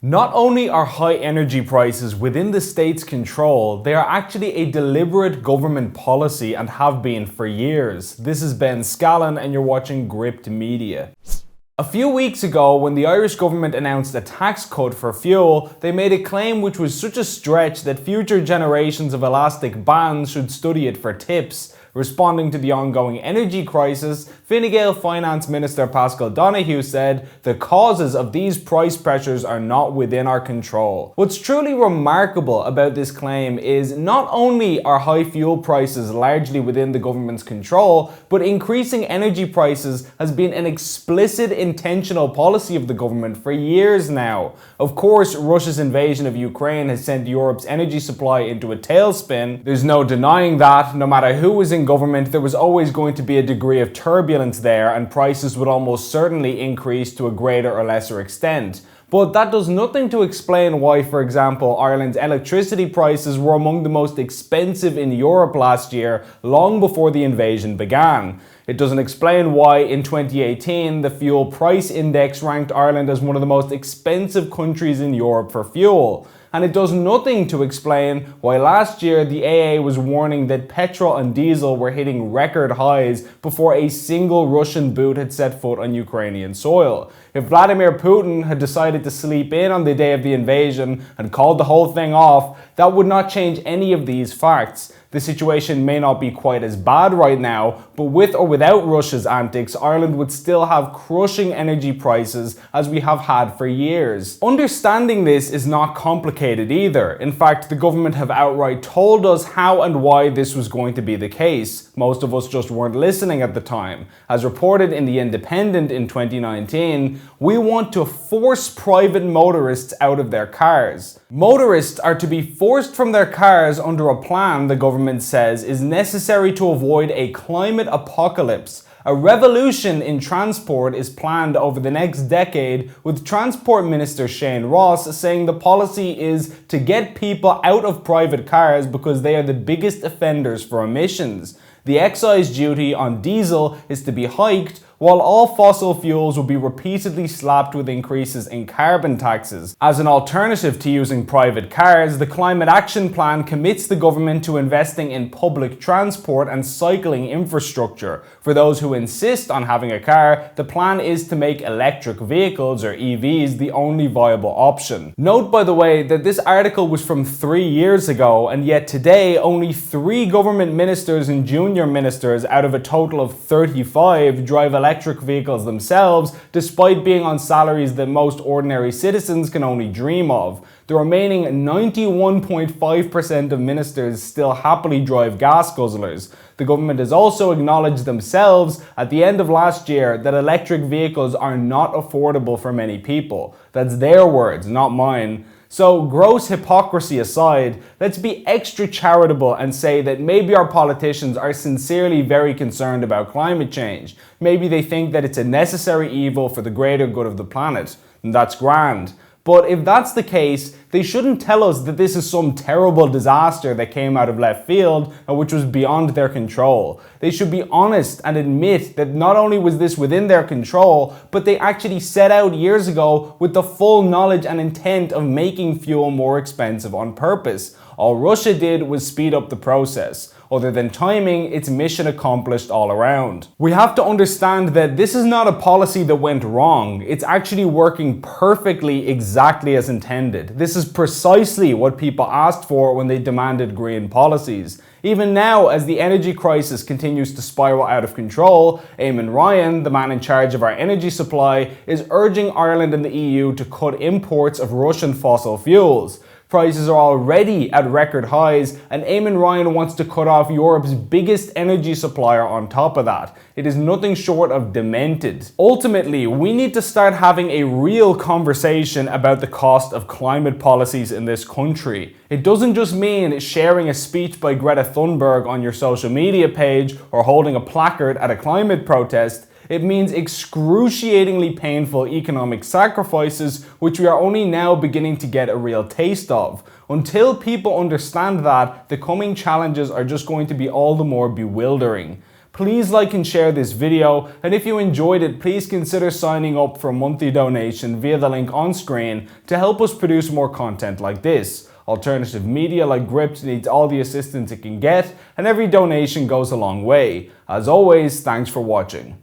Not only are high energy prices within the state's control, they are actually a deliberate government policy and have been for years. This is Ben SCALLAN and you're watching Gript Media. A few weeks ago, when the Irish government announced a tax cut for fuel, they made a claim which was such a stretch that future generations of elastic bands should study it for tips. Responding to the ongoing energy crisis, Fine Gael Finance Minister Paschal Donohoe said, "The causes of these price pressures are not within our control." What's truly remarkable about this claim is not only are high fuel prices largely within the government's control, but increasing energy prices has been an explicit intentional policy of the government for years now. Of course, Russia's invasion of Ukraine has sent Europe's energy supply into a tailspin. There's no denying that, no matter who was in government, there was always going to be a degree of turbulence there, and prices would almost certainly increase to a greater or lesser extent. But that does nothing to explain why, for example, Ireland's electricity prices were among the most expensive in Europe last year, long before the invasion began. It doesn't explain why, in 2018, the fuel price index ranked Ireland as one of the most expensive countries in Europe for fuel. And it does nothing to explain why last year the AA was warning that petrol and diesel were hitting record highs before a single Russian boot had set foot on Ukrainian soil. If Vladimir Putin had decided to sleep in on the day of the invasion and called the whole thing off, that would not change any of these facts. The situation may not be quite as bad right now, but with or without Russia's antics, Ireland would still have crushing energy prices as we have had for years. Understanding this is not complicated either. In fact, the government have outright told us how and why this was going to be the case. Most of us just weren't listening at the time. As reported in The Independent in 2019, we want to force private motorists out of their cars. Motorists are to be forced from their cars under a plan the government says is necessary to avoid a climate apocalypse. A revolution in transport is planned over the next decade, with Transport Minister Shane Ross saying the policy is to get people out of private cars because they are the biggest offenders for emissions. The excise duty on diesel is to be hiked, while all fossil fuels will be repeatedly slapped with increases in carbon taxes. As an alternative to using private cars, the Climate Action Plan commits the government to investing in public transport and cycling infrastructure. For those who insist on having a car, the plan is to make electric vehicles, or EVs, the only viable option. Note, by the way, that this article was from 3 years ago, and yet today only 3 government ministers and junior ministers out of a total of 35 drive electric vehicles themselves, despite being on salaries that most ordinary citizens can only dream of. The remaining 91.5% of ministers still happily drive gas guzzlers. The government has also acknowledged themselves at the end of last year that electric vehicles are not affordable for many people. That's their words, not mine. So, gross hypocrisy aside, let's be extra charitable and say that maybe our politicians are sincerely very concerned about climate change. Maybe they think that it's a necessary evil for the greater good of the planet, and that's grand. But if that's the case, they shouldn't tell us that this is some terrible disaster that came out of left field and which was beyond their control. They should be honest and admit that not only was this within their control, but they actually set out years ago with the full knowledge and intent of making fuel more expensive on purpose. All Russia did was speed up the process. Other than timing, it's mission accomplished all around. We have to understand that this is not a policy that went wrong. It's actually working perfectly exactly as intended. This is precisely what people asked for when they demanded green policies. Even now, as the energy crisis continues to spiral out of control, Eamon Ryan, the man in charge of our energy supply, is urging Ireland and the EU to cut imports of Russian fossil fuels. Prices are already at record highs, and Eamon Ryan wants to cut off Europe's biggest energy supplier on top of that. It is nothing short of demented. Ultimately, we need to start having a real conversation about the cost of climate policies in this country. It doesn't just mean sharing a speech by Greta Thunberg on your social media page or holding a placard at a climate protest. It means excruciatingly painful economic sacrifices, which we are only now beginning to get a real taste of. Until people understand that, the coming challenges are just going to be all the more bewildering. Please like and share this video, and if you enjoyed it, please consider signing up for a monthly donation via the link on screen to help us produce more content like this. Alternative media like Gript needs all the assistance it can get, and every donation goes a long way. As always, thanks for watching.